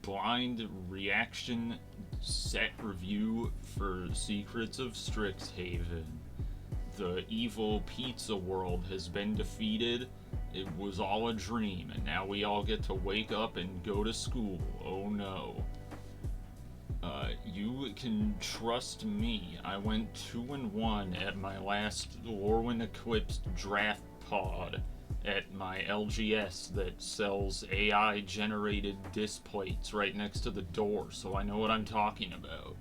blind reaction set review for Secrets of Strixhaven. The evil pizza world has been defeated. It was all a dream, and now we all get to wake up and go to school. Oh no. You can trust me. I went 2-1 at my last Lorwyn Eclipsed draft pod at my LGS that sells AI generated displays right next to the door, so I know what I'm talking about.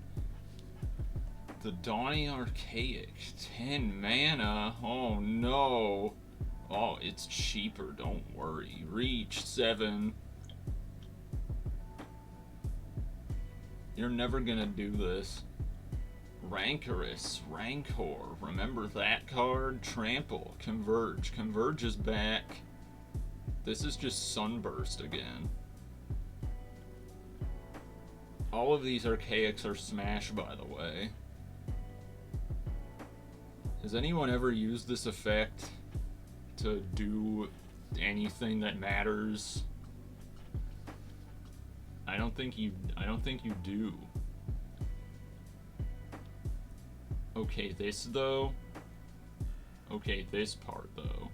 The Donny Archaic, 10 mana. Oh no. Oh, it's cheaper, don't worry. Reach 7. You're never gonna do this. Rancorous, Rancor. Remember that card? Trample, Converge. Converge is back. This is just Sunburst again. All of these Archaics are Smash, by the way. Has anyone ever used this effect to do anything that matters? I don't think you do. Okay, this though. Okay, this part though.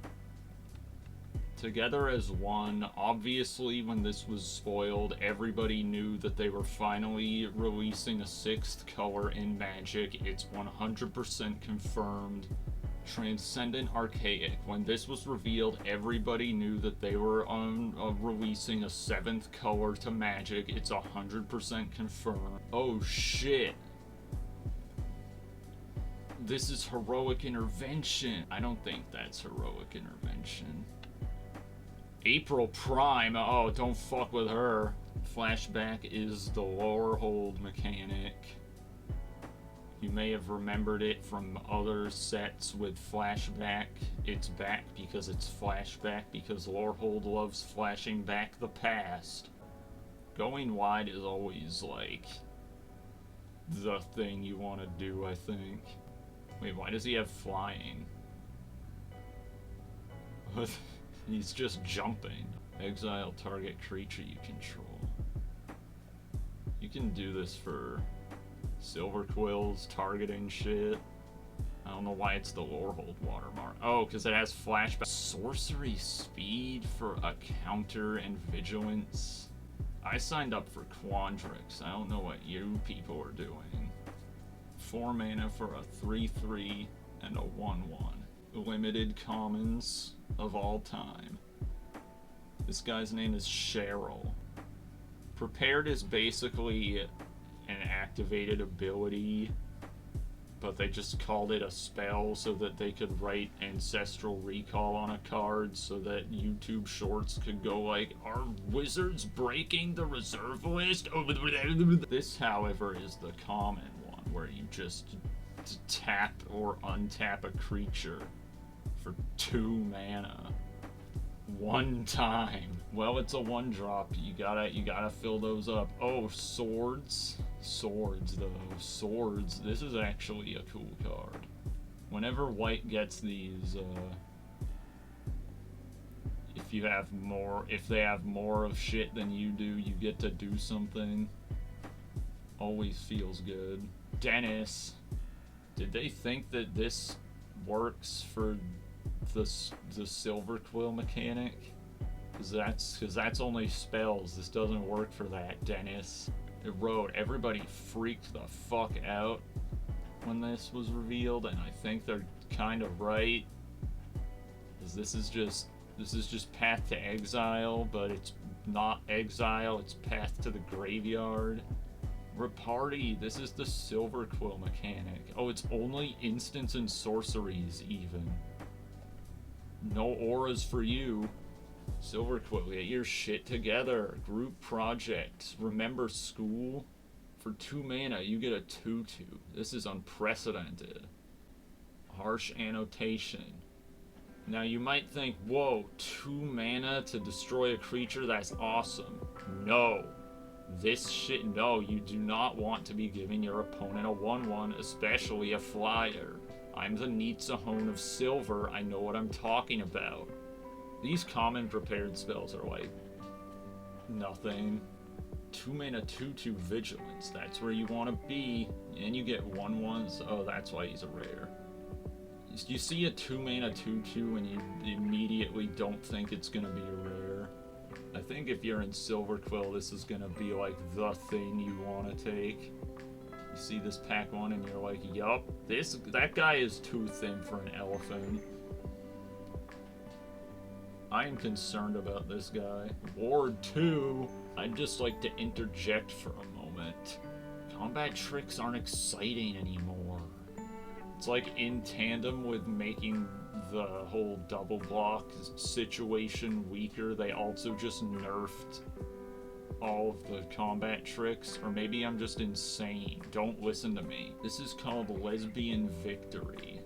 Together as one, obviously when this was spoiled, everybody knew that they were finally releasing a 6th color in Magic. It's 100% confirmed. Transcendent Archaic. When this was revealed, everybody knew that they were releasing a 7th color to Magic. It's 100% confirmed. Oh shit. This is Heroic Intervention. I don't think that's Heroic Intervention. April Prime. Oh, don't fuck with her. Flashback is the lower hold mechanic. You may have remembered it from other sets with flashback. It's back because it's flashback, because Lorehold loves flashing back the past. Going wide is always, like, the thing you want to do, I think. Wait, why does he have flying? He's just jumping. Exile target creature you control. You can do this for Silver Quills, targeting shit. I don't know why it's the Lorehold watermark. Oh, because it has flashback. Sorcery speed for a counter and vigilance. I signed up for Quandrix. I don't know what you people are doing. 4 mana for a 3/3 and a 1/1. Limited commons of all time. This guy's name is Cheryl. Prepared is basically an activated ability, but they just called it a spell so that they could write Ancestral Recall on a card so that YouTube shorts could go like, are wizards breaking the reserve list? This, however, is the common one, where you just tap or untap a creature for 2 mana. 1 time. Well, it's a 1-drop. You gotta fill those up. Oh, swords. Swords, though. Swords. This is actually a cool card. Whenever white gets these, if they have more of shit than you do, you get to do something. Always feels good. Dennis. Did they think that this works for the Silver Quill mechanic? Because that's only spells. This doesn't work for that, Dennis. Erode. Everybody freaked the fuck out when this was revealed, and I think they're kind of right. Because this is just Path to Exile, but it's not exile, it's Path to the Graveyard. Reparty, this is the Silver Quill mechanic. Oh, it's only instants and sorceries, even. No auras for you. Silver Quill, get your shit together. Group project. Remember school? For 2 mana, you get a 2/2. This is unprecedented. Harsh annotation. Now you might think, whoa, 2 mana to destroy a creature? That's awesome. No. This shit, no, you do not want to be giving your opponent a 1/1, especially a flyer. I'm the Nitzahone of Silver, I know what I'm talking about. These common prepared spells are like nothing. 2 mana 2/2 Vigilance. That's where you want to be. And you get 1/1s. Oh, that's why he's a rare. You see a 2 mana 2/2 and you immediately don't think it's going to be a rare. I think if you're in Silver Quill, this is going to be like the thing you want to take. You see this pack 1 and you're like, yup, that guy is too thin for an elephant. I am concerned about this guy. Ward 2, I'd just like to interject for a moment. Combat tricks aren't exciting anymore. It's like in tandem with making the whole double block situation weaker, they also just nerfed all of the combat tricks. Or maybe I'm just insane. Don't listen to me. This is called Lesbian Victory.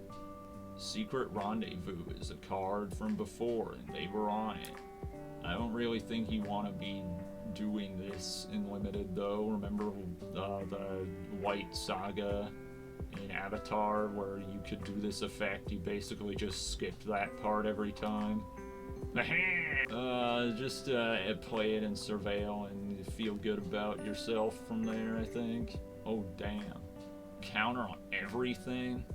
Secret Rendezvous is a card from before, and they were on it. I don't really think you want to be doing this in Limited, though. Remember the White Saga in Avatar, where you could do this effect? You basically just skipped that part every time. Just play it and surveil and feel good about yourself from there, I think. Oh, damn. Counter on everything?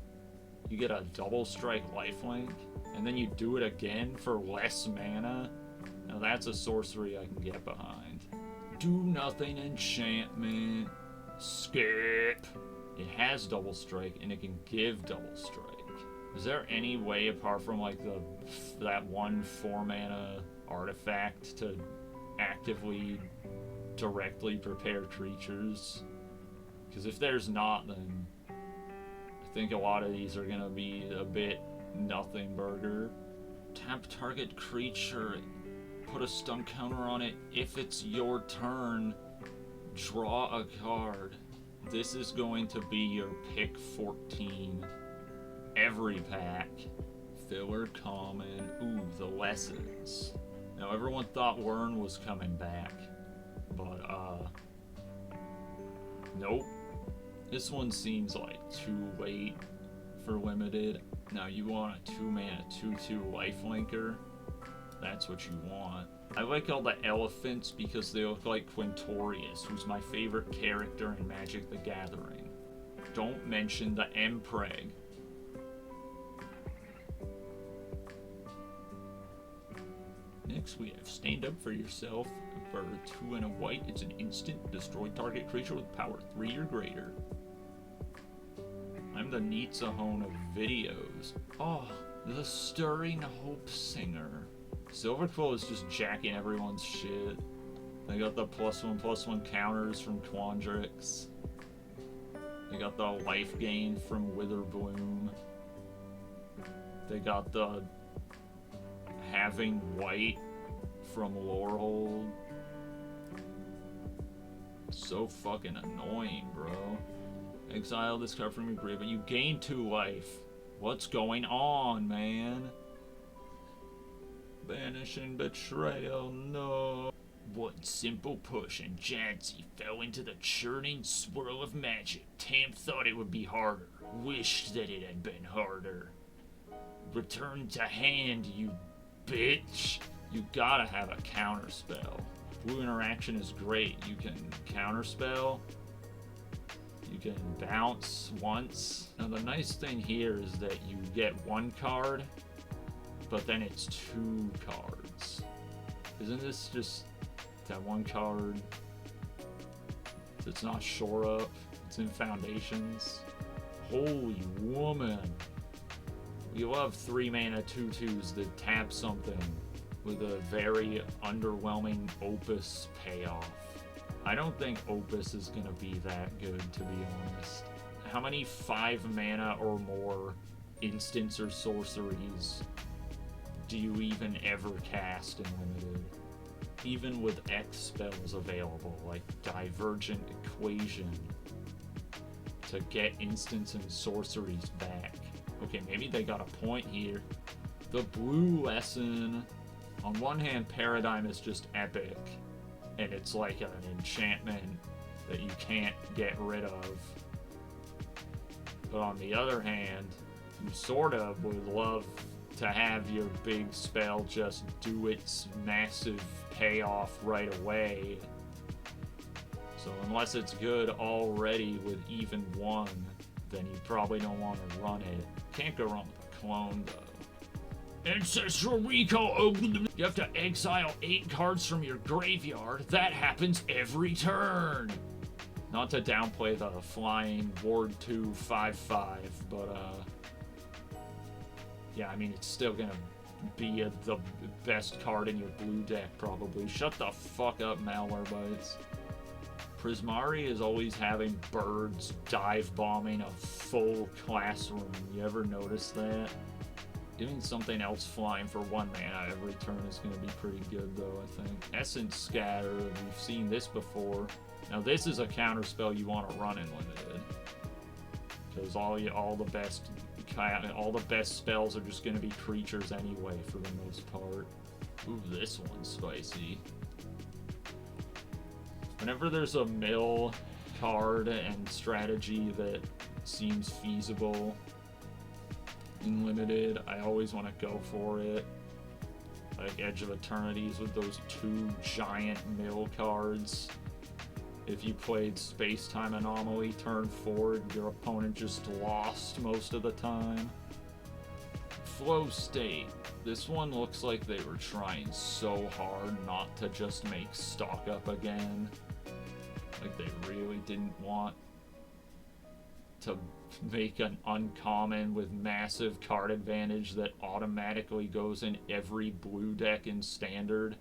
You get a double strike lifelink, and then you do it again for less mana? Now that's a sorcery I can get behind. Do nothing enchantment. Skip. It has double strike, and it can give double strike. Is there any way, apart from like that one 4 mana artifact, to actively directly prepare creatures? Because if there's not, then I think a lot of these are gonna be a bit nothing burger. Tap target creature, put a stun counter on it. If it's your turn, draw a card. This is going to be your pick 14 every pack. Filler common. Ooh, the lessons. Now everyone thought Wyrn was coming back, but nope. This one seems like too late for Limited. Now you want a 2 mana 2/2 lifelinker. That's what you want. I like all the elephants because they look like Quintorius, who's my favorite character in Magic the Gathering. Don't mention the Mpreg. Next we have Stand Up For Yourself. For 2 and a white, it's an instant. Destroy target creature with power 3 or greater. I'm the Nitzahone of videos. Oh, the Stirring Hope Singer. Silver Quill is just jacking everyone's shit. They got the +1/+1 counters from Quandrix. They got the life gain from Witherbloom. They got the having white from Lorehold. So fucking annoying, bro. Exile this card from your grave, but you gain 2 life. What's going on, man? Banishing Betrayal, no. One simple push and Jadzi fell into the churning swirl of magic. Tam thought it would be harder. Wished that it had been harder. Return to hand, you bitch. You gotta have a counter spell. Blue interaction is great. You can counter spell. You can bounce once. Now the nice thing here is that you get 1 card, but then it's 2 cards. Isn't this just that 1 card that's not shore up? It's in Foundations. Holy woman. We love 3 mana 2/2s that tap something with a very underwhelming Opus payoff. I don't think Opus is going to be that good, to be honest. How many 5 mana or more instants or sorceries do you even ever cast in Limited? Even with X spells available, like Divergent Equation, to get instants and sorceries back. Okay, maybe they got a point here. The blue lesson. On one hand, Paradigm is just epic, and it's like an enchantment that you can't get rid of. But on the other hand, you sort of would love to have your big spell just do its massive payoff right away. Unless it's good already with even 1, then you probably don't want to run it. Can't go wrong with a clone, though. Ancestral Recall! You have to exile 8 cards from your graveyard. That happens every turn! Not to downplay the flying Ward 2 5/5, but, yeah, I mean, it's still gonna be the best card in your blue deck, probably. Shut the fuck up, Malwarebytes. Prismari is always having birds dive bombing a full classroom. You ever notice that? Giving something else flying for 1 mana every turn is going to be pretty good, though, I think. Essence Scatter, we've seen this before. Now, this is a counterspell you want to run in Limited. Because all the best spells are just going to be creatures anyway, for the most part. Ooh, this one's spicy. Whenever there's a mill card and strategy that seems feasible in Limited, I always want to go for it. Like Edge of Eternities with those 2 giant mill cards. If you played Space-Time Anomaly turn forward, your opponent just lost most of the time. Flow State. This one looks like they were trying so hard not to just make stock up again. Like they really didn't want to make an uncommon with massive card advantage that automatically goes in every blue deck in Standard.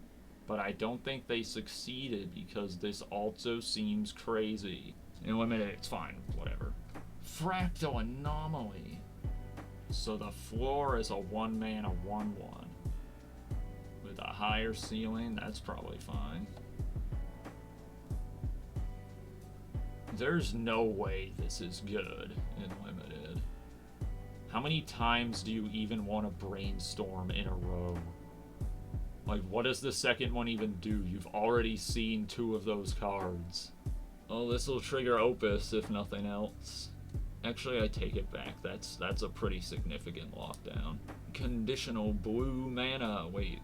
But I don't think they succeeded because this also seems crazy. In Limited, it's fine, whatever. Fractal Anomaly. So the floor is a 1 mana 1/1. With a higher ceiling, that's probably fine. There's no way this is good in Limited. How many times do you even want to brainstorm in a row? Like, what does the second one even do? You've already seen 2 of those cards. Oh, this will trigger Opus, if nothing else. Actually, I take it back. That's a pretty significant lockdown. Conditional blue mana. Wait.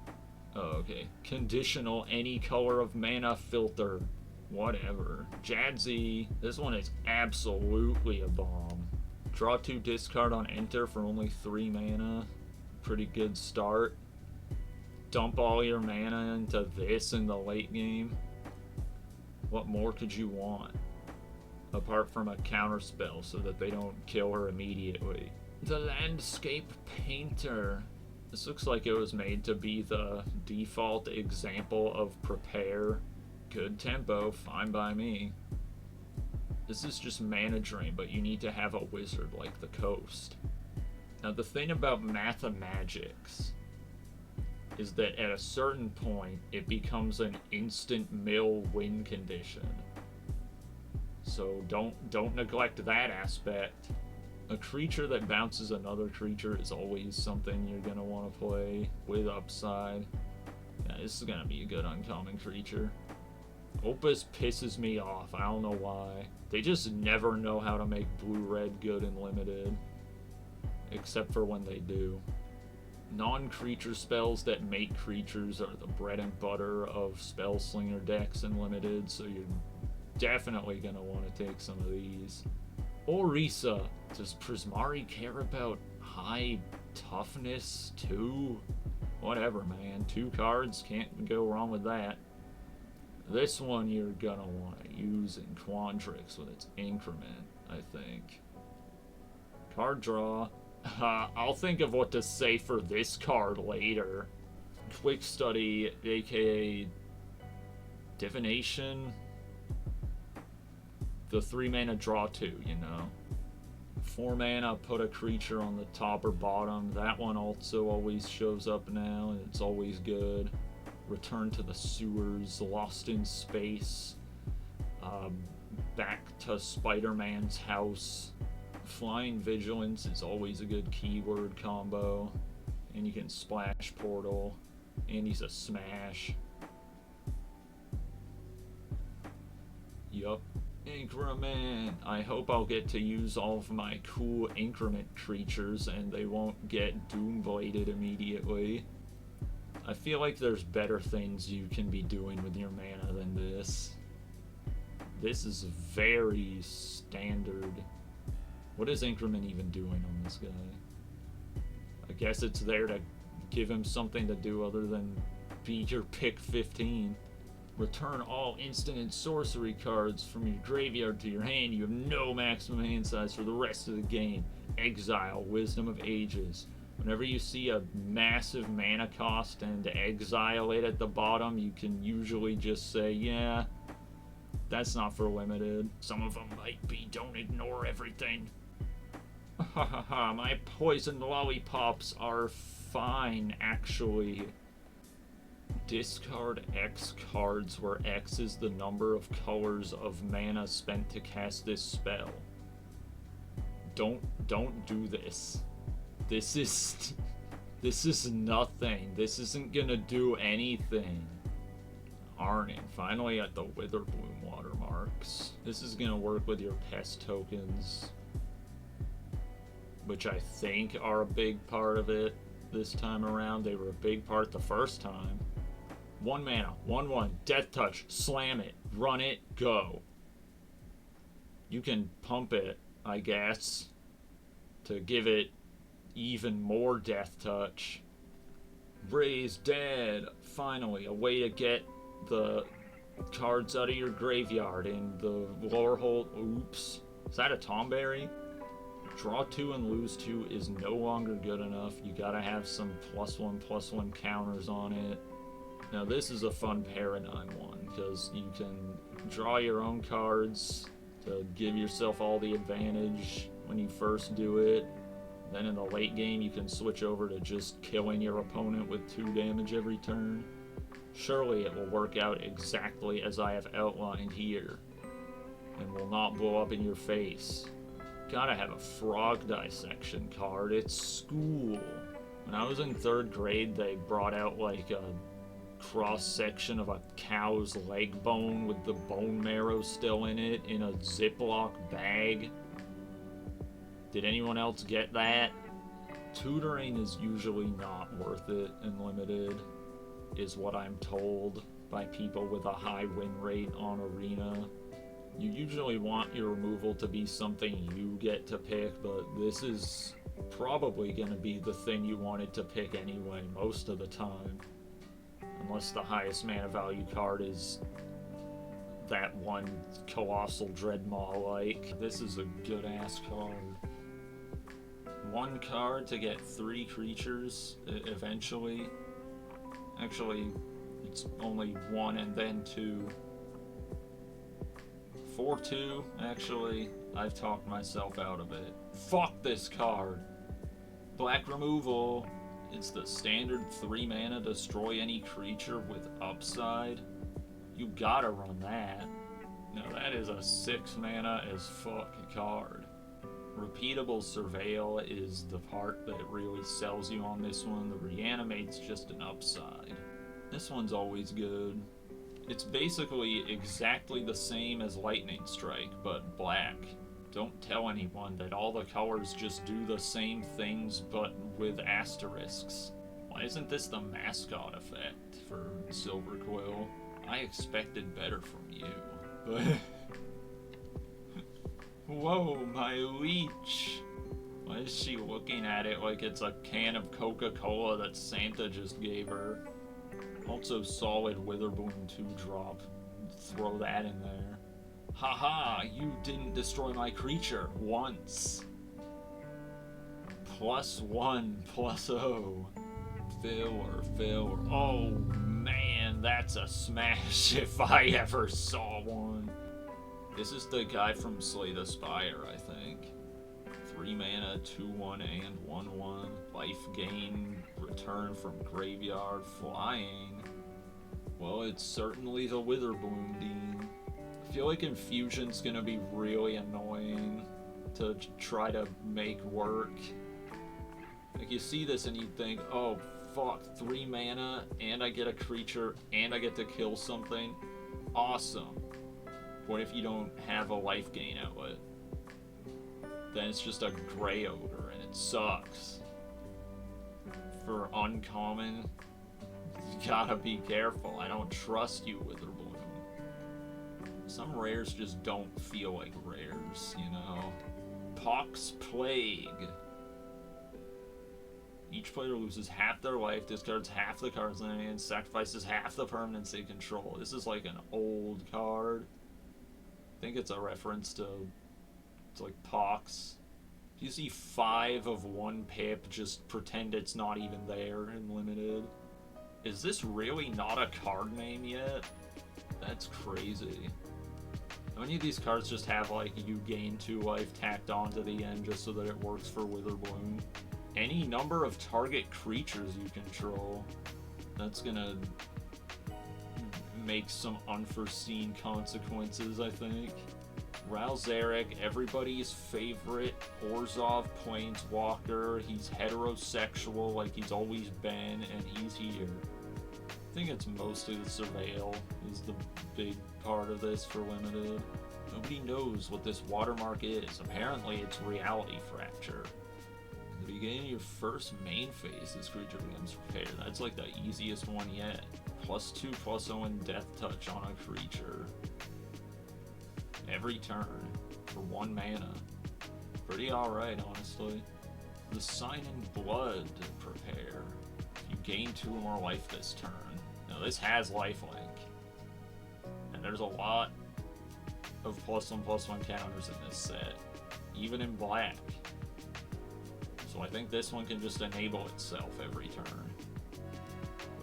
Oh, okay. Conditional any color of mana filter. Whatever. Jadzi. This one is absolutely a bomb. Draw 2, discard on enter for only 3 mana. Pretty good start. Dump all your mana into this in the late game. What more could you want? Apart from a counterspell so that they don't kill her immediately. The Landscape Painter. This looks like it was made to be the default example of prepare. Good tempo, fine by me. This is just mana drain, but you need to have a wizard like the Coast. Now the thing about Mathemagics is that at a certain point, it becomes an instant mill win condition. So don't neglect that aspect. A creature that bounces another creature is always something you're gonna want to play with upside. Yeah, this is gonna be a good uncommon creature. Opus pisses me off, I don't know why. They just never know how to make blue-red good and Limited. Except for when they do. Non-creature spells that make creatures are the bread and butter of Spellslinger decks and Limited, so you're definitely going to want to take some of these. Orisa. Does Prismari care about high toughness too? Whatever, man. 2 cards, can't go wrong with that. This one you're going to want to use in Quandrix with its increment, I think. Card draw. I'll think of what to say for this card later. Quick Study, aka Divination. The 3 mana draw 2, you know. 4 mana, put a creature on the top or bottom. That one also always shows up now, and it's always good. Return to the Sewers, Lost in Space. Back to Spider-Man's house. Flying Vigilance is always a good keyword combo. And you can splash Portal. And he's a smash. Yup. Increment. I hope I'll get to use all of my cool increment creatures and they won't get Doombladed immediately. I feel like there's better things you can be doing with your mana than this. This is very standard. What is Increment even doing on this guy? I guess it's there to give him something to do other than be your pick 15. Return all instant and sorcery cards from your graveyard to your hand. You have no maximum hand size for the rest of the game. Exile Wisdom of Ages. Whenever you see a massive mana cost and exile it at the bottom, you can usually just say, yeah, that's not for limited. Some of them might be, don't ignore everything. Ha ha ha, my poisoned lollipops are fine, actually. Discard X cards where X is the number of colors of mana spent to cast this spell. Don't do this. This is nothing. This isn't gonna do anything. Arnon, finally at the Witherbloom watermarks. This is gonna work with your pest tokens, which I think are a big part of it this time around. They were a big part the first time. 1 mana, 1/1, Death Touch, slam it, run it, go. You can pump it, I guess, to give it even more Death Touch. Raise Dead, finally, a way to get the cards out of your graveyard in the Lorehold. Oops, is that a Tomberry? Draw 2 and lose 2 is no longer good enough. You gotta have some +1/+1 counters on it. Now this is a fun paradigm one, because you can draw your own cards to give yourself all the advantage when you first do it. Then in the late game you can switch over to just killing your opponent with 2 damage every turn. Surely it will work out exactly as I have outlined here, and will not blow up in your face. Gotta have a Frog Dissection card, it's school. When I was in 3rd grade they brought out like a cross-section of a cow's leg bone with the bone marrow still in it in a Ziploc bag. Did anyone else get that? Tutoring is usually not worth it in limited, is what I'm told by people with a high win rate on Arena. You usually want your removal to be something you get to pick, but this is probably going to be the thing you wanted to pick anyway most of the time. Unless the highest mana value card is that one Colossal Dreadmaw like. This is a good ass card. 1 card to get 3 creatures eventually. Actually, it's only 1 and then 2. 4/2, actually, I've talked myself out of it. Fuck this card! Black removal. It's the standard 3 mana destroy any creature with upside. You gotta run that. Now that is a 6 mana as fuck card. Repeatable Surveil is the part that really sells you on this one. The Reanimate's just an upside. This one's always good. It's basically exactly the same as Lightning Strike, but black. Don't tell anyone that all the colors just do the same things, but with asterisks. Why isn't this the mascot effect for Silverquill? I expected better from you. But whoa, my leech! Why is she looking at it like it's a can of Coca-Cola that Santa just gave her? Also, solid Witherbloom 2-drop. Throw that in there. Haha, you didn't destroy my creature once. +1/+0. Filler. Oh man, that's a smash if I ever saw one. This is the guy from Slay the Spire, I think. 3 mana, 2/1 and 1/1. Life gain, return from graveyard, flying. Well, it's certainly the Witherbloom Dean. I feel like Infusion's gonna be really annoying to try to make work. Like, you see this and you think, oh fuck, 3 mana, and I get a creature, and I get to kill something. Awesome. What if you don't have a life gain outlet? Then it's just a Grey Ogre, and it sucks. For uncommon, you gotta be careful. I don't trust you, Witherbloom. Some rares just don't feel like rares, you know? Pox Plague. Each player loses half their life, discards half the cards in their hand, sacrifices half the permanents they control. This is like an old card. I think it's a reference to like Pox. If you see 5 of 1 pip, just pretend it's not even there in limited. Is this really not a card name yet? That's crazy. How many of these cards just have like you gain 2 life tacked onto the end just so that it works for Witherbloom? Any number of target creatures you control. That's gonna make some unforeseen consequences, I think. Ral Zarek, everybody's favorite Orzhov Planeswalker. He's heterosexual like he's always been, and he's here. I think it's mostly the Surveil is the big part of this for limited. Nobody knows what this watermark is. Apparently it's Reality Fracture. At the beginning of your first main phase, this creature becomes prepared. That's like the easiest one yet. +2/+0 Death Touch on a creature. Every turn for 1 mana. Pretty alright, honestly. The Sign in Blood to prepare. You gain 2 or more life this turn. Now this has lifelink. And there's a lot of +1/+1 counters in this set. Even in black. So I think this one can just enable itself every turn.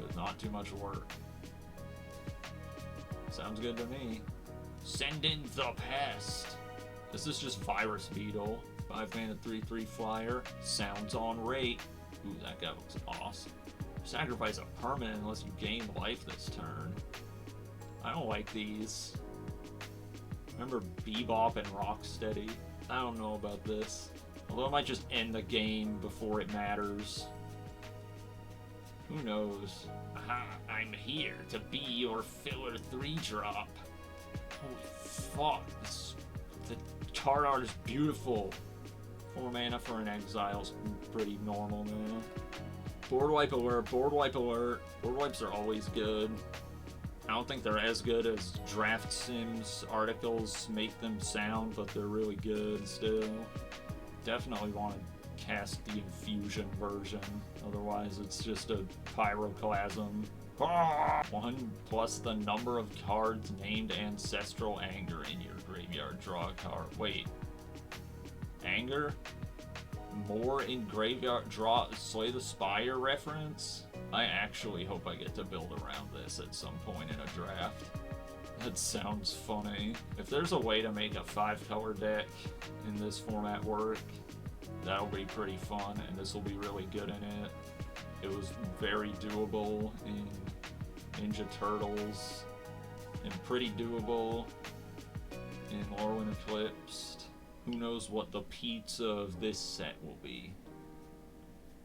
With not too much work. Sounds good to me. Send in the Pest. This is just Virus Beetle. 5 mana 3/3 flyer. Sounds on rate. Ooh, that guy looks awesome. Sacrifice a permanent unless you gain life this turn. I don't like these. Remember Bebop and Rocksteady? I don't know about this. Although it might just end the game before it matters. Who knows? Aha, I'm here to be your filler 3-drop. Holy fuck, the card art is beautiful. 4 mana for an exile's pretty normal, man. Board wipe alert, board wipe alert. Board wipes are always good. I don't think they're as good as Draft Sims articles make them sound, but they're really good still. Definitely want to cast the Infusion version, otherwise it's just a Pyroclasm. 1 plus the number of cards named Ancestral Anger in your graveyard. Draw a card. Wait. Anger? More in graveyard. Draw. Slay the Spire reference? I actually hope I get to build around this at some point in a draft. That sounds funny. If there's a way to make a 5-color deck in this format work, that'll be pretty fun, and this will be really good in it. It was very doable in Ninja Turtles, and pretty doable in Lorwyn Eclipsed. Who knows what the pizza of this set will be.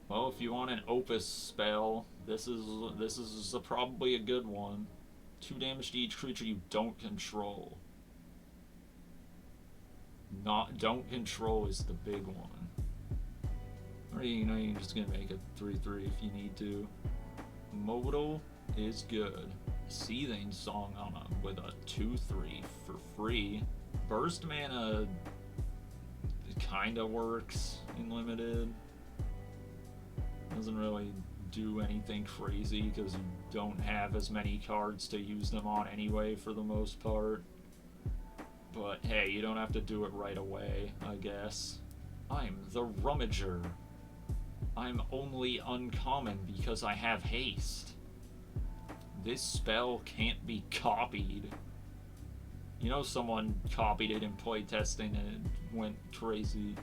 Well, if you want an Opus spell, this is probably a good one. 2 damage to each creature you don't control. Don't control is the big one. Or you know you're just gonna make a 3/3 if you need to. Modal is good. Seething Song on with a 2/3 for free. Burst mana kinda works in limited. Doesn't really do anything crazy because you don't have as many cards to use them on anyway for the most part. But hey, you don't have to do it right away, I guess. I'm the Rummager. I'm only uncommon because I have haste. This spell can't be copied. You know someone copied it in playtesting and it went crazy.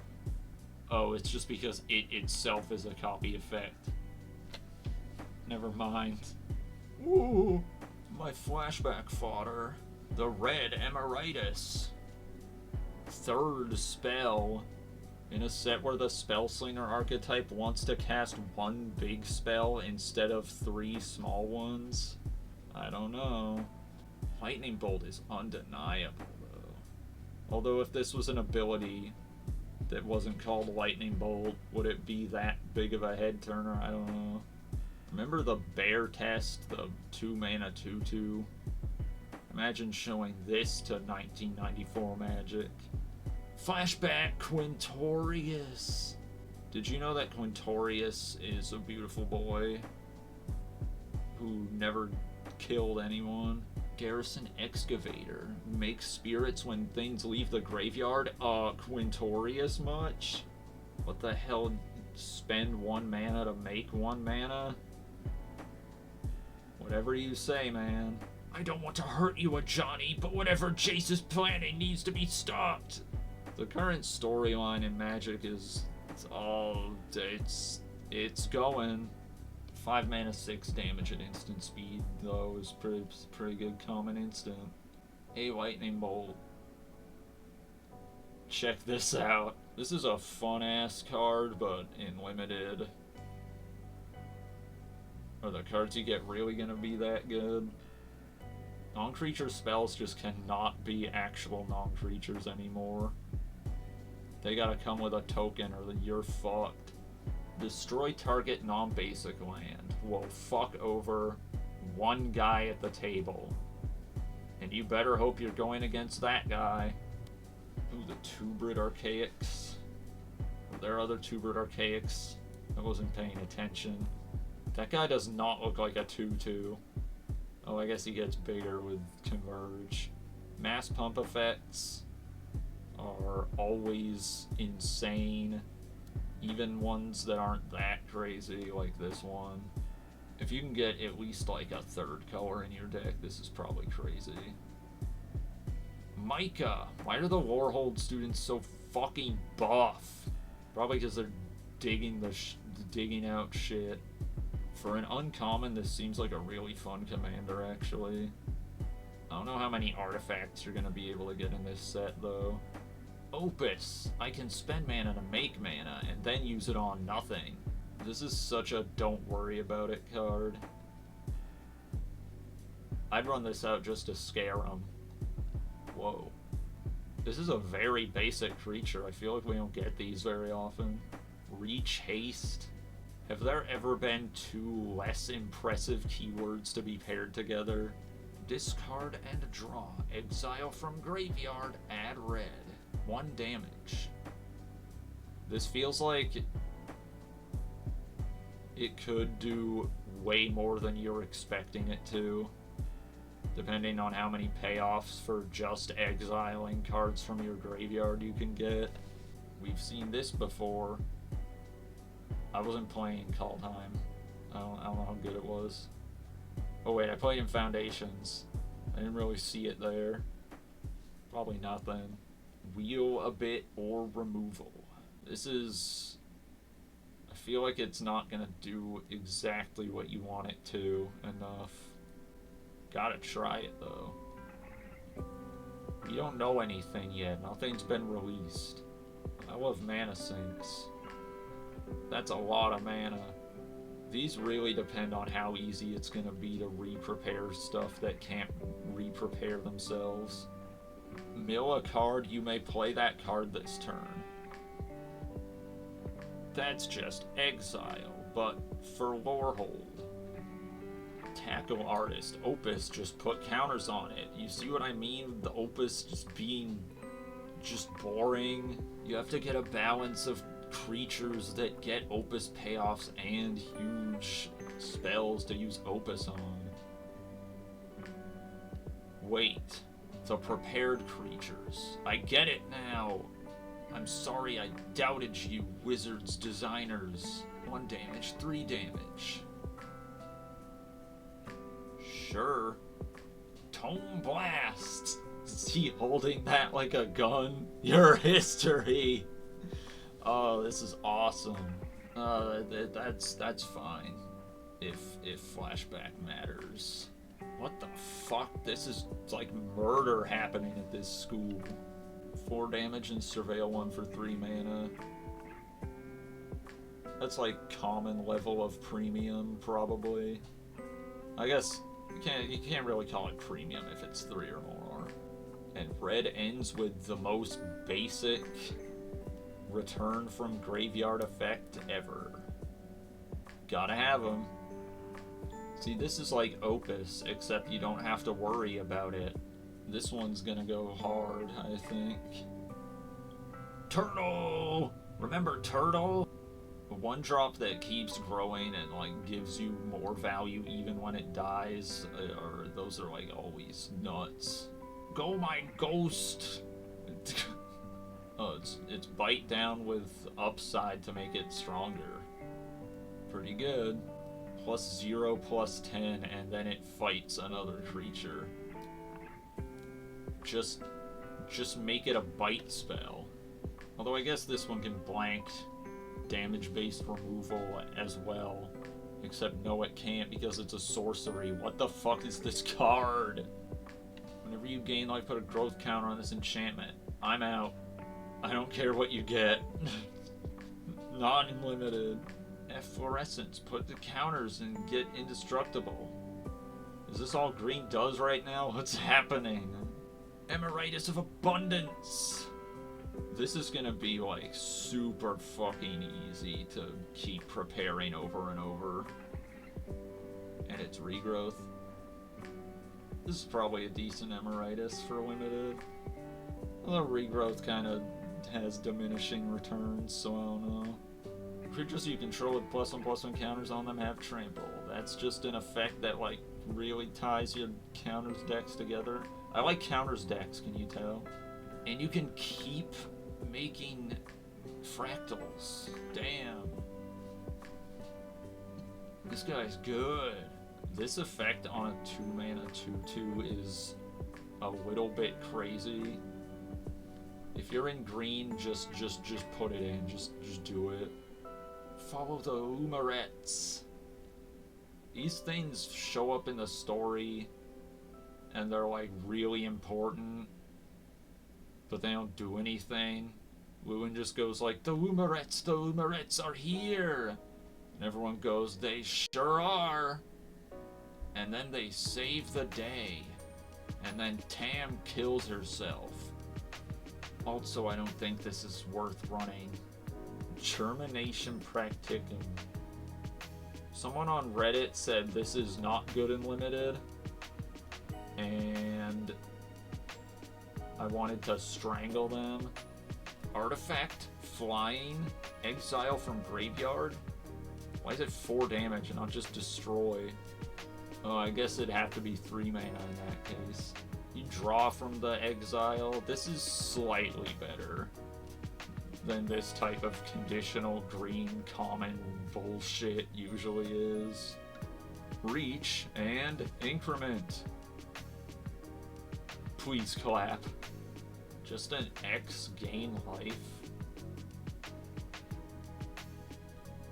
Oh, it's just because it itself is a copy effect. Never mind. Ooh, my flashback fodder. The Red Emeritus. 3rd spell. In a set where the Spellslinger archetype wants to cast 1 big spell instead of 3 small ones. I don't know. Lightning Bolt is undeniable, though. Although if this was an ability that wasn't called Lightning Bolt, would it be that big of a head turner? I don't know. Remember the Bear Test, the 2 mana 2/2? Imagine showing this to 1994 Magic. Flashback Quintorius. Did you know that Quintorius is a beautiful boy who never killed anyone? Garrison Excavator. Makes spirits when things leave the graveyard. Quintorius much? What the hell? Spend 1 mana to make 1 mana? Whatever you say, man. I don't want to hurt you, Johnny, but whatever Jace is planning needs to be stopped. The current storyline in Magic is it's going. 5 mana, 6 damage at instant speed, though, is pretty good common instant. A lightning bolt. Check this out. This is a fun ass card, but in limited. Are the cards you get really gonna be that good? Non-creature spells just cannot be actual non-creatures anymore. They gotta come with a token or you're fucked. Destroy target non-basic land will fuck over 1 guy at the table. And you better hope you're going against that guy. Ooh, the Tubrid Archaics. Were there other Tubrid Archaics? I wasn't paying attention. That guy does not look like a 2/2. Oh, I guess he gets bigger with Converge. Mass pump effects are always insane. Even ones that aren't that crazy, like this one. If you can get at least like a 3rd color in your deck, this is probably crazy. Micah! Why are the Warhold students so fucking buff? Probably because they're digging out shit. For an uncommon, this seems like a really fun commander, actually. I don't know how many artifacts you're gonna be able to get in this set, though. Opus. I can spend mana to make mana, and then use it on nothing. This is such a don't worry about it card. I'd run this out just to scare them. Whoa. This is a very basic creature. I feel like we don't get these very often. Reach Haste. Have there ever been 2 less impressive keywords to be paired together? Discard and draw. Exile from graveyard. Add red. 1 damage. This feels like it could do way more than you're expecting it to, depending on how many payoffs for just exiling cards from your graveyard you can get. We've seen this before. I wasn't playing Kaldheim. I don't know how good it was. Oh wait, I played in Foundations. I didn't really see it there. Probably nothing. Wheel a bit or removal. This is... I feel like it's not gonna do exactly what you want it to enough. Gotta try it though. You don't know anything yet. Nothing's been released. I love mana sinks. That's a lot of mana. These really depend on how easy it's gonna be to re-prepare stuff that can't re-prepare themselves. Mill a card, you may play that card this turn. That's just exile, but for Lorehold. Tackle Artist. Opus, just put counters on it. You see what I mean? The Opus just being just boring. You have to get a balance of creatures that get Opus payoffs and huge spells to use Opus on. Wait. The prepared creatures. I get it now. I'm sorry I doubted you, Wizards designers. 1 damage, 3 damage. Sure. Tome Blast. Is he holding that like a gun? Your history. Oh, this is awesome. That's fine. If flashback matters. What the fuck? This is like murder happening at this school. 4 damage and surveil 1 for 3 mana. That's like common level of premium, probably. I guess you can't really call it premium if it's 3 or more. And red ends with the most basic return from graveyard effect ever. Gotta have them. See, this is like Opus, except you don't have to worry about it. This one's gonna go hard, I think. Turtle! Remember Turtle? A one drop that keeps growing and like gives you more value even when it dies, or those are like always nuts. Go my ghost! Oh, it's bite down with upside to make it stronger. Pretty good. +0, +10, and then it fights another creature. Just make it a bite spell. Although I guess this one can blank damage-based removal as well. Except no, it can't because it's a sorcery. What the fuck is this card? Whenever you gain life, put a growth counter on this enchantment. I'm out. I don't care what you get. Non-limited. Efflorescence. Put the counters and get indestructible. Is this all green does right now? What's happening? Emeritus of Abundance. This is gonna be like super fucking easy to keep preparing over and over. And it's regrowth. This is probably a decent Emeritus for limited. Although regrowth kind of has diminishing returns, so I don't know. Creatures you control with +1/+1 counters on them have trample. That's just an effect that like really ties your counters decks together. I like counters decks, can you tell? And you can keep making fractals. Damn. This guy's good. This effect on a 2-mana 2/2 is a little bit crazy. If you're in green, just put it in. Just do it. Follow the Umarets. These things show up in the story, and they're like really important, but they don't do anything. Lewin just goes like, the Umarets are here! And everyone goes, they sure are! And then they save the day. And then Tam kills herself. Also, I don't think this is worth running. Germination Practicum. Someone on Reddit said this is not good in limited. And I wanted to strangle them. Artifact, flying, exile from graveyard. Why is it 4 damage and not just destroy? Oh, I guess it'd have to be 3 mana in that case. You draw from the exile. This is slightly better than this type of conditional green common bullshit usually is. Reach and increment. Please clap. Just an X gain life.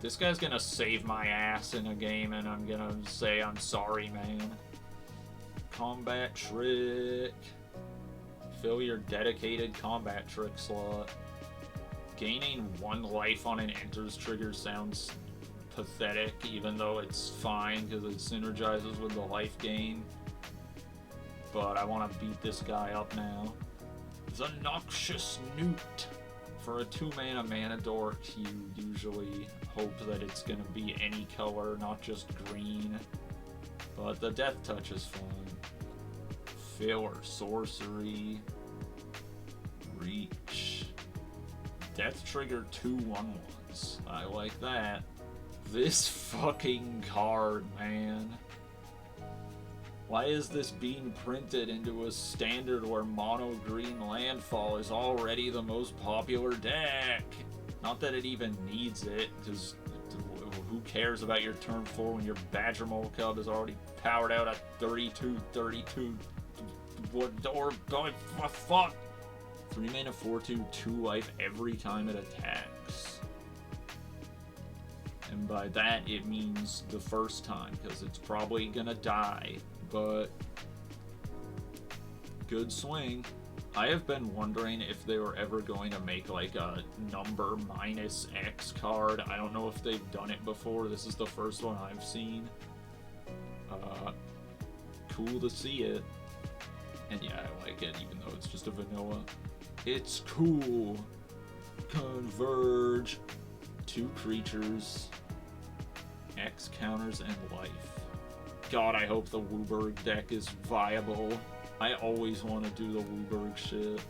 This guy's gonna save my ass in a game and I'm gonna say I'm sorry, man. Combat Trick. Fill your dedicated combat trick slot. Gaining 1 life on an enters trigger sounds pathetic, even though it's fine because it synergizes with the life gain. But I want to beat this guy up now. The Noxious Newt. For a 2-mana mana dork, you usually hope that it's going to be any color, not just green. But the Death Touch is fun. Filler Sorcery. Reach. Death Trigger 2 1/1s. I like that. This fucking card, man. Why is this being printed into a standard where mono green landfall is already the most popular deck? Not that it even needs it, because who cares about your turn 4 when your Badger Mole Cub is already powered out at 32. What? Or fuck! 3 mana 4/2, 2 life every time it attacks. And by that it means the first time, because it's probably gonna die. But good swing. I have been wondering if they were ever going to make like a number -X card. I don't know if they've done it before. This is the first one I've seen. Cool to see it. And yeah, I like it, even though it's just a vanilla. It's cool. Converge. 2 creatures. X counters and life. God, I hope the Wooburg deck is viable. I always want to do the WUBRG shit.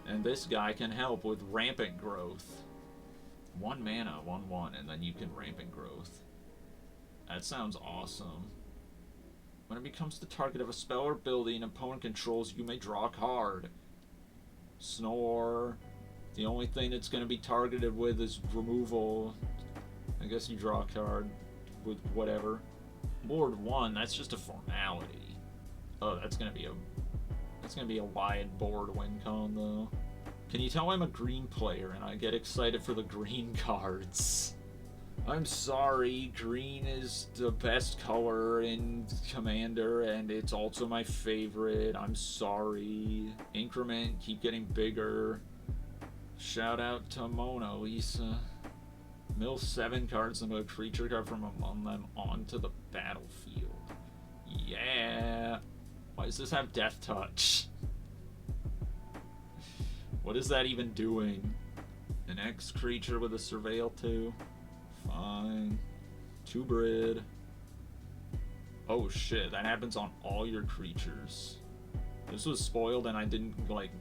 And this guy can help with rampant growth. 1 mana, 1/1, and then you can rampant growth. That sounds awesome. When it becomes the target of a spell or ability an opponent controls, you may draw a card. Snore. The only thing it's going to be targeted with is removal. I guess you draw a card with whatever. Board 1, that's just a formality. Oh, that's going to be a wide board win con though. Can you tell I'm a green player and I get excited for the green cards? I'm sorry, green is the best color in Commander, and it's also my favorite. I'm sorry. Increment, keep getting bigger. Shout out to Mona Lisa. Mill 7 cards and a creature card from among them onto the battlefield. Yeah. Why does this have Death Touch? What is that even doing? An X creature with a Surveil 2? Fine. 2 Brid. Oh shit, that happens on all your creatures. This was spoiled and I didn't, like,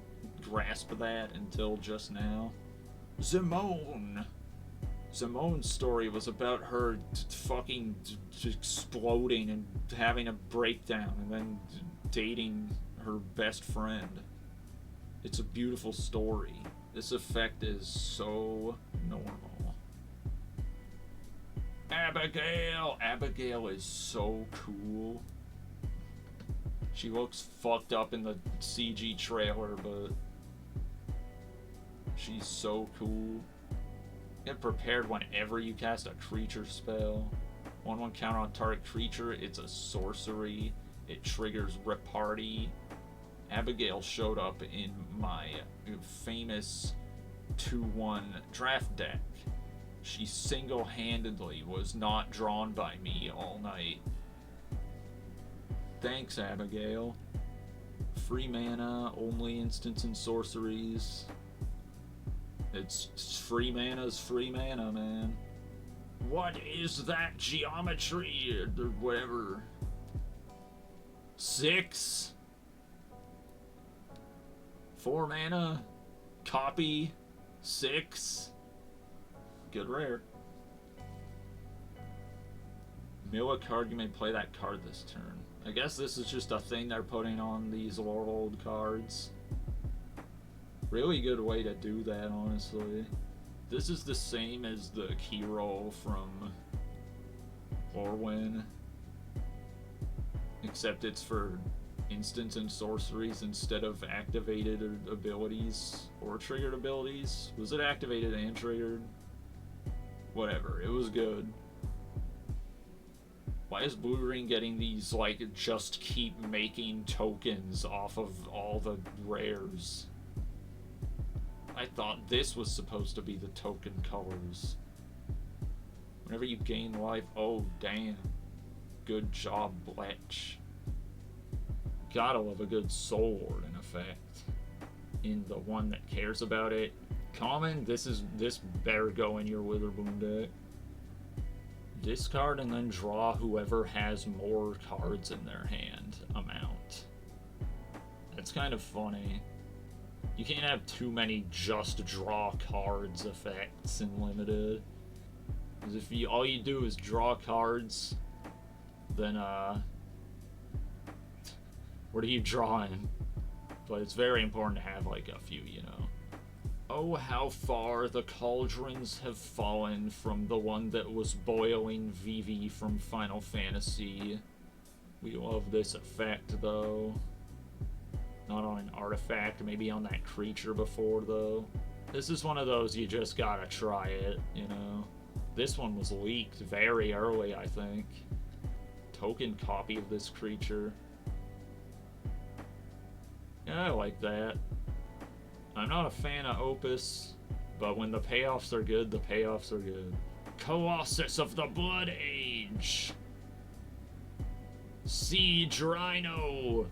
grasp that until just now. Zimone! Zimone's story was about her fucking exploding and having a breakdown and then dating her best friend. It's a beautiful story. This effect is so normal. Abigail! Abigail is so cool. She looks fucked up in the CG trailer, but she's so cool. Get prepared whenever you cast a creature spell. 1/1 counter on target creature. It's a sorcery. It triggers Reparty. Abigail showed up in my famous 2/1 draft deck. She single-handedly was not drawn by me all night. Thanks, Abigail. Free mana, only instants and sorceries. It's free mana's free mana, man. What is that geometry? Or whatever. 6? 4 mana? Copy? 6? Good rare. Mill a card, you may play that card this turn. I guess this is just a thing they're putting on these old cards. Really good way to do that, honestly. This is the same as the key roll from Lorwyn, except it's for instants and sorceries instead of activated abilities or triggered abilities. Was it activated and triggered? Whatever, it was good. Why is Blue-Green getting these, like, just keep making tokens off of all the rares? I thought this was supposed to be the token colors. Whenever you gain life, oh damn. Good job, Bletch. Gotta love a good Soul Lord in effect. In the one that cares about it. Common, this better go in your Witherbloom deck. Discard and then draw whoever has more cards in their hand amount. That's kind of funny. You can't have too many just draw cards effects in Limited. Because if all you do is draw cards, then what are you drawing? But it's very important to have like a few, you know. Oh, how far the cauldrons have fallen from the one that was boiling Vivi from Final Fantasy. We love this effect, though. Not on an artifact, maybe on that creature before, though. This is one of those you just gotta try it, you know. This one was leaked very early, I think. Token copy of this creature. Yeah, I like that. I'm not a fan of Opus, but when the payoffs are good, the payoffs are good. Colossus of the Blood Age! Siege Rhino!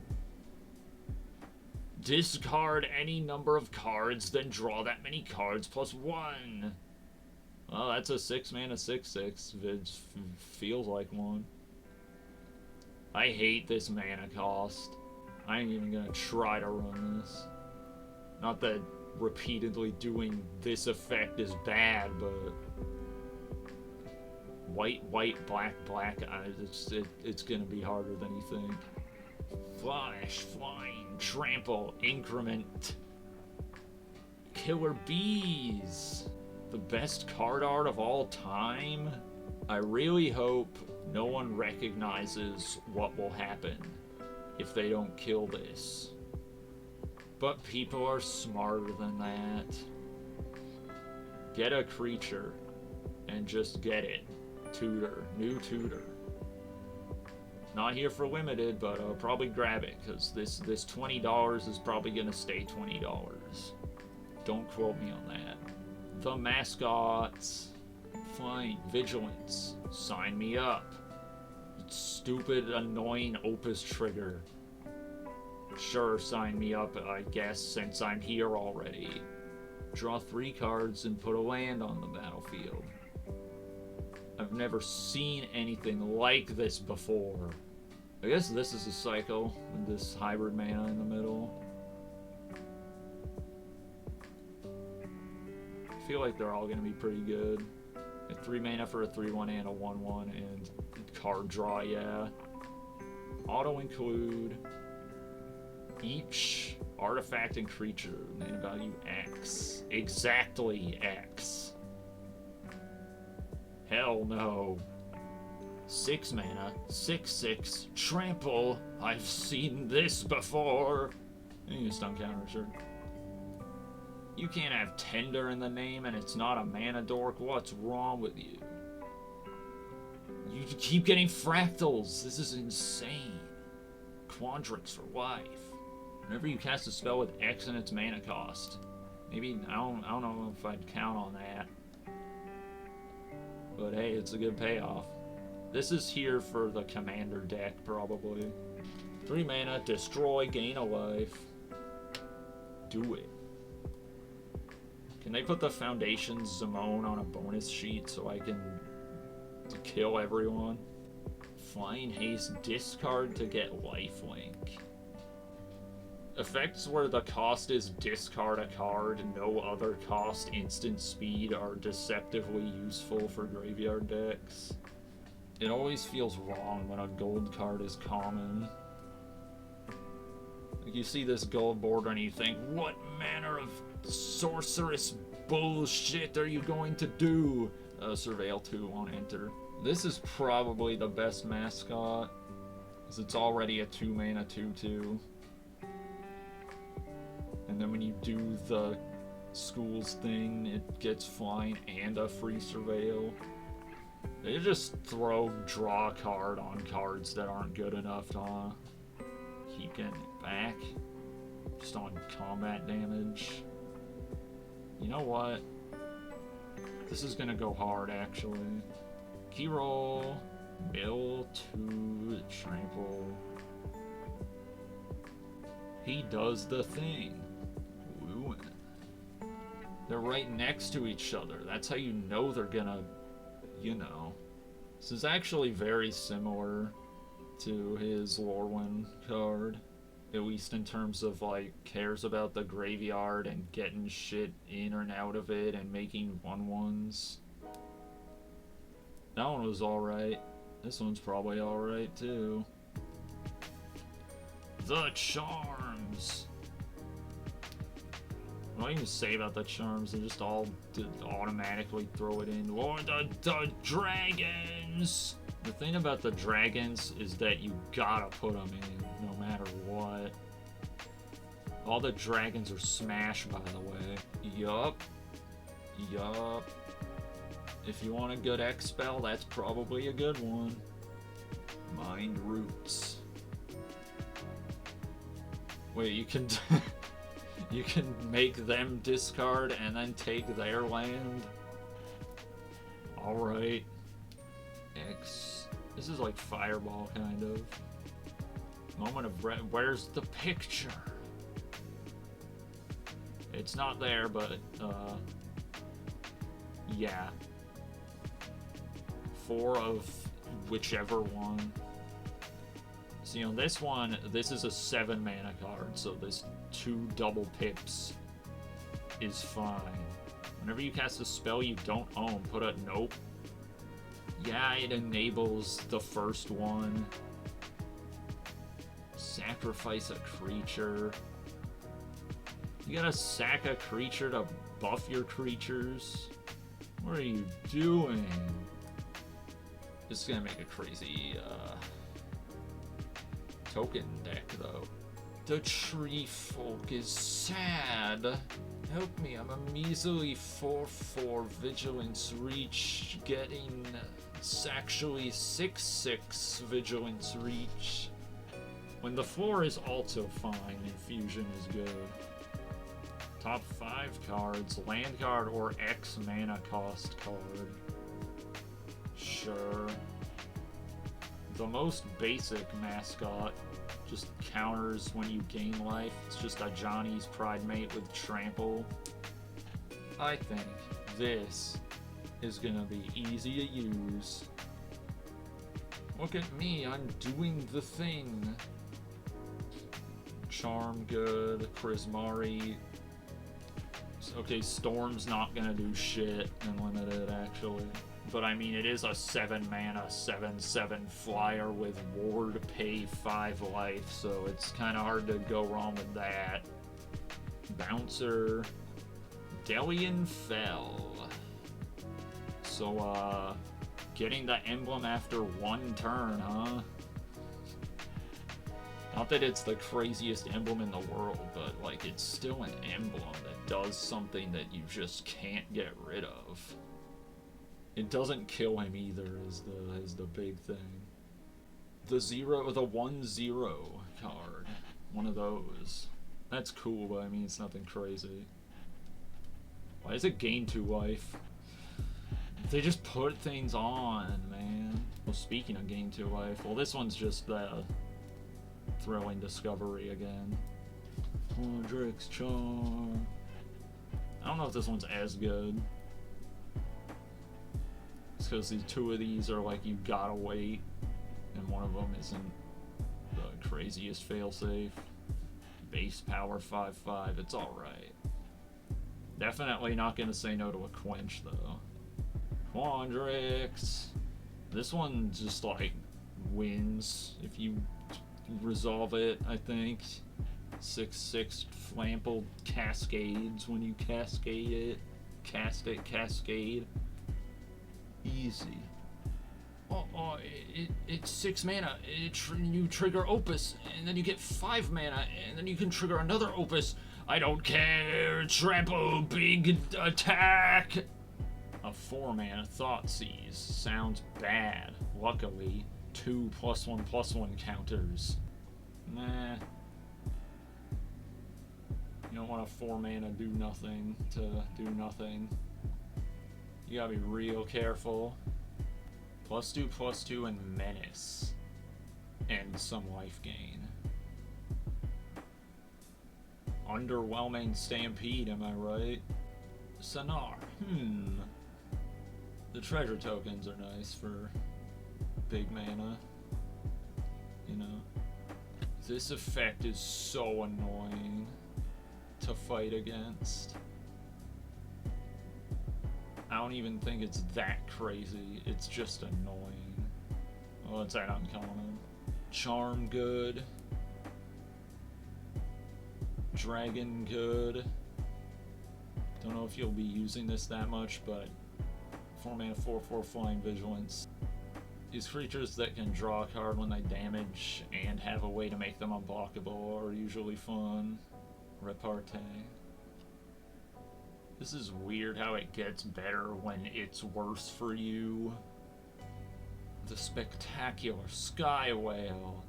Discard any number of cards, then draw that many cards plus 1. Well, that's a 6 mana 6/6. It feels like one. I hate this mana cost. I ain't even gonna try to run this. Not that repeatedly doing this effect is bad, but white, white, black, black, it's gonna be harder than you think. Flash, flying, trample, increment. Killer Bees! The best card art of all time? I really hope no one recognizes what will happen if they don't kill this. But people are smarter than that. Get a creature and just get it. Tutor. New tutor. Not here for limited, but I'll probably grab it, because this $20 is probably going to stay $20. Don't quote me on that. The mascots. Fine. Vigilance. Sign me up. Stupid, annoying Opus trigger. Sure, sign me up, I guess, since I'm here already. Draw 3 cards and put a land on the battlefield. I've never seen anything like this before. I guess this is a cycle with this hybrid mana in the middle. I feel like they're all going to be pretty good. A 3 mana for a 3/1 and a 1/1 and card draw, yeah. Auto include each artifact and creature, mana value X. Exactly X. Hell no. 6 mana, 6/6, trample. I've seen this before. You can stun counter, sure. You can't have tender in the name and it's not a mana dork. What's wrong with you? You keep getting fractals. This is insane. Quandrix for life. Whenever you cast a spell with X in its mana cost. Maybe, I don't know if I'd count on that. But hey, it's a good payoff. This is here for the commander deck, probably. 3 mana, destroy, gain a life. Do it. Can they put the Foundation Zimone on a bonus sheet so I can kill everyone? Flying Haste, discard to get lifelink. Effects where the cost is discard a card, no other cost, instant speed are deceptively useful for graveyard decks. It always feels wrong when a gold card is common. Like you see this gold border and you think, what manner of sorcerous bullshit are you going to do? Surveil 2 won't enter. This is probably the best mascot, because it's already a 2 mana 2/2. And then when you do the schools thing, it gets flying and a free surveil. They just throw draw a card on cards that aren't good enough to keep getting it back. Just on combat damage. You know what? This is gonna go hard, actually. Key roll. Mill 2, trample. He does the thing. Ruin. They're right next to each other. That's how you know they're gonna, you know. This is actually very similar to his Lorwyn card. At least in terms of, like, cares about the graveyard and getting shit in and out of it and making 1/1s. That one was alright. This one's probably alright, too. The Charms! What do I even say about the Charms? They just all automatically throw it in. Lord, the Dragons! The thing about the Dragons is that you gotta put them in, no matter what. All the Dragons are smash, by the way. Yup. Yup. If you want a good X spell, that's probably a good one. Mind Roots. Wait, you can... you can make them discard and then take their land? Alright. X. This is like Fireball, kind of. Moment of where's the picture? It's not there, but, yeah. 4 of whichever one. See, on this one, this is a 7 mana card, so this 2 double pips is fine. Whenever you cast a spell you don't own, put a nope. Yeah, it enables the first one. Sacrifice a creature. You gotta sack a creature to buff your creatures? What are you doing? This is gonna make a crazy token deck, though. The tree folk is sad. Help me, I'm a measly 4/4 vigilance reach, getting actually 6/6 vigilance reach. When the 4 is also fine, infusion is good. Top 5 cards, land card or X mana cost card. Sure. The most basic mascot just counters when you gain life. It's just a Johnny's Pride Mate with trample. I think this is gonna be easy to use. Look at me, I'm doing the thing. Charm good, Prismari. Okay, Storm's not gonna do shit in limited, actually. But I mean, it is a 7 mana, 7/7 flyer with ward, pay 5 life, so it's kind of hard to go wrong with that. Bouncer, Delian Fell. So, getting the emblem after 1 turn, huh? Not that it's the craziest emblem in the world, but, like, it's still an emblem that does something that you just can't get rid of. It doesn't kill him either, is the big thing. The 1/0 card. One of those. That's cool, but I mean, it's nothing crazy. Why does it gain 2 life? They just put things on, man. Well, speaking of gain 2 life, well, this one's just thrilling discovery again. Quandrix Charm. I don't know if this one's as good. It's because the 2 of these are like you gotta wait, and one of them isn't the craziest failsafe. Base power 5/5, it's alright. Definitely not gonna say no to a quench though. Quandrix. This one just like wins if you resolve it, I think. 6/6 Flample cascades when you cascade it. Cast it, cascade. Easy. It's 6 mana. You trigger Opus, and then you get 5 mana, and then you can trigger another Opus. I don't care. Trample, big attack. A 4 mana Thoughtseize sounds bad. Luckily, 2 +1/+1 counters. Nah. You don't want a 4 mana do nothing to do nothing. You gotta be real careful. +2/+2 and Menace. And some life gain. Underwhelming Stampede, am I right? Sanar. The treasure tokens are nice for big mana. You know. This effect is so annoying to fight against. I don't even think it's that crazy. It's just annoying. Well, it's that uncommon. Charm good. Dragon good. Don't know if you'll be using this that much, but 4 mana 4/4 flying vigilance. These creatures that can draw a card when they damage and have a way to make them unblockable are usually fun. Repartee. This is weird how it gets better when it's worse for you. The Spectacular Sky Whale.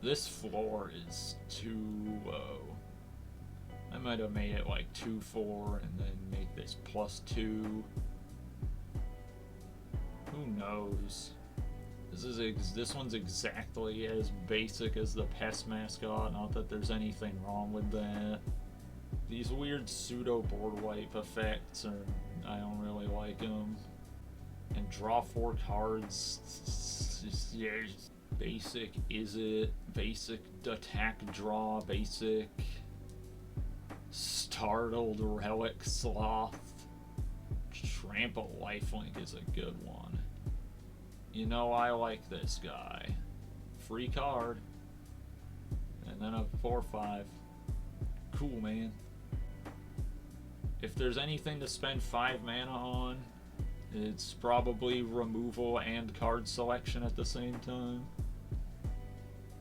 This floor is too low. I might have made it like 2/4 and then make this +2. Who knows? This one's exactly as basic as the Pest Mascot, not that there's anything wrong with that. These weird pseudo board wipe effects I don't really like them. And draw 4 cards. Basic is it? Basic attack draw, basic startled relic sloth. Trample lifelink is a good one. You know, I like this guy. Free card. And then a 4/5. Cool, man. If there's anything to spend 5 mana on, it's probably removal and card selection at the same time.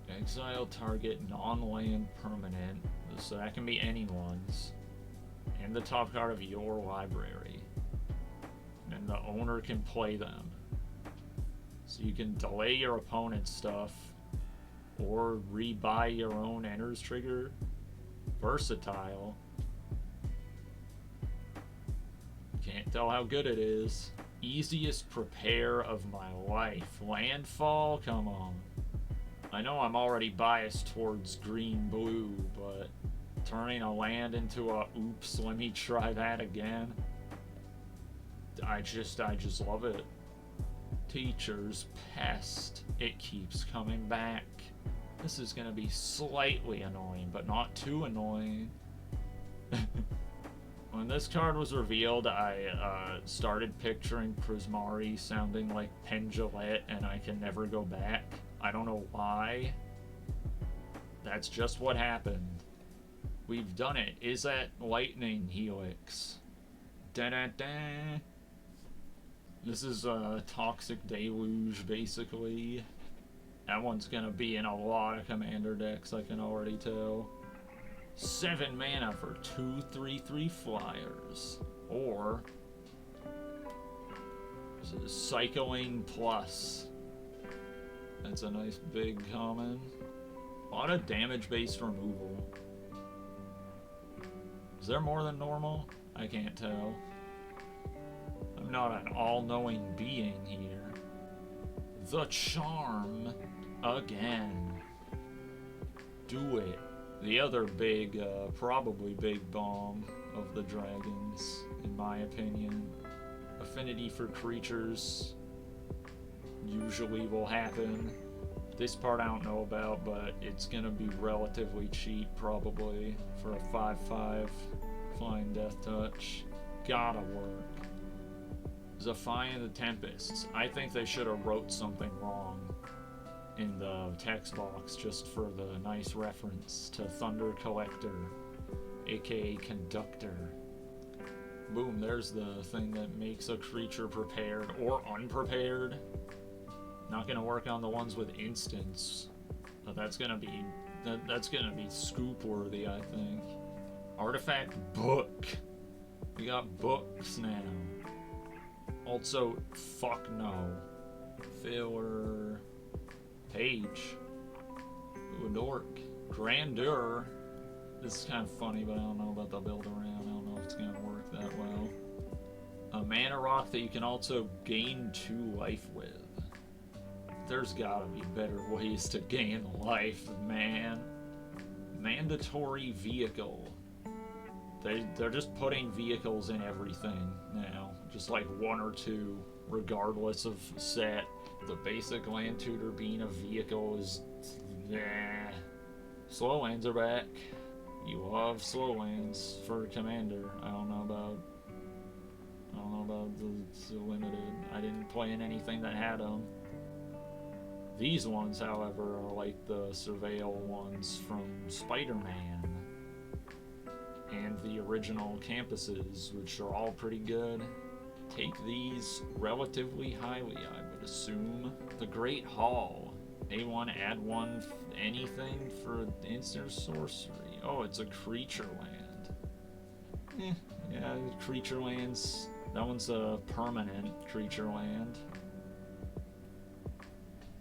Exile target non-land permanent, so that can be anyone's, and the top card of your library. And the owner can play them. So you can delay your opponent's stuff, or rebuy your own enters trigger. Versatile. Can't tell how good it is. Easiest prepare of my life. Landfall? Come on. I know I'm already biased towards green-blue, but turning a land into a oops, let me try that again. I just love it. Teacher's Pest. It keeps coming back. This is gonna be slightly annoying, but not too annoying. When this card was revealed, I started picturing Prismari sounding like Pendulette, and I can never go back. I don't know why. That's just what happened. We've done it. Is that Lightning Helix? Da-da-da. This is a Toxic Deluge, basically. That one's gonna be in a lot of commander decks, I can already tell. 7 mana for 2 3/3 flyers. Or Cycling Plus. That's a nice big common. A lot of damage-based removal. Is there more than normal? I can't tell. I'm not an all-knowing being here. The Charm again. Do it. The other big, probably big bomb of the dragons, in my opinion. Affinity for creatures usually will happen. This part I don't know about, but it's gonna be relatively cheap probably for a 5/5 Flying Death Touch. Gotta work. Zephyr the Tempests. I think they should have wrote something wrong in the text box just for the nice reference to Thunder Collector, aka Conductor. Boom, there's the thing that makes a creature prepared or unprepared. Not gonna work on the ones with instants, but that's gonna be scoop worthy, I think. Artifact Book. We got books now. Also, fuck no. Filler. Page. Ooh, dork. Grandeur. This is kind of funny, but I don't know about the build around. I don't know if it's gonna work that well. A mana rock that you can also gain 2 life with. There's gotta be better ways to gain life, man. Mandatory vehicle. They're just putting vehicles in everything now. Just like 1 or 2, regardless of set. The basic land tutor being a vehicle is... nah. Slow lands are back. You love slow lands for Commander. I don't know about the limited. I didn't play in anything that had them. These ones, however, are like the Surveil ones from Spider-Man and the original campuses, which are all pretty good. Take these relatively highly, I would assume. The Great Hall. A1, add 1, anything for instant sorcery. Oh, it's a creature land. Yeah, creature lands. That one's a permanent creature land.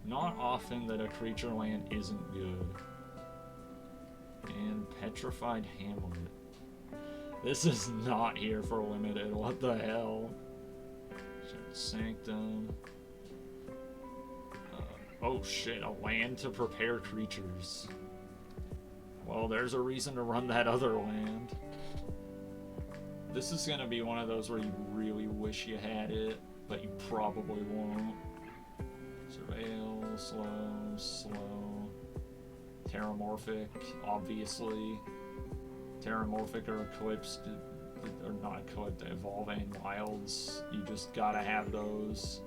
Not often that a creature land isn't good. And Petrified Hamlet. This is not here for limited. What the hell? Sanctum. Oh shit, a land to prepare creatures. Well, there's a reason to run that other land. This is gonna be one of those where you really wish you had it, but you probably won't. Surveil, slow. Terramorphic, obviously. Terramorphic or Eclipsed, or not Eclipsed, Evolving Wilds. You just gotta have those.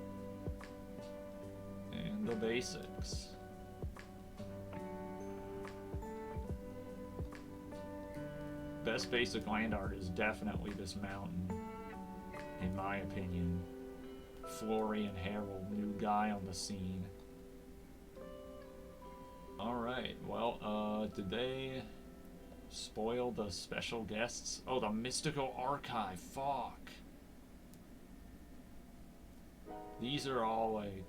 And the basics. Best basic land art is definitely this mountain, in my opinion. Florian Herald, new guy on the scene. Alright, well, did they spoil the special guests? Oh, the Mystical Archive, fuck. These are all, like...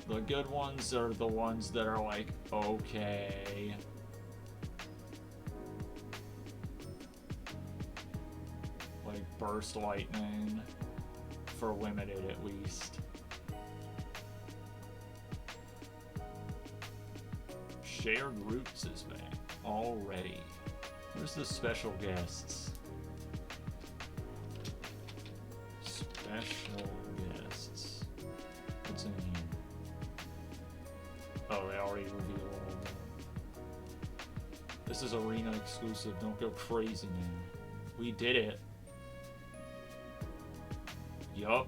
The good ones are the ones that are like, okay. Like Burst Lightning. For limited, at least. Shared Roots is back already. Where's the special guests? Special guests. What's in here? Oh, they already revealed all of them. This is arena exclusive. Don't go crazy, man. We did it. Yup.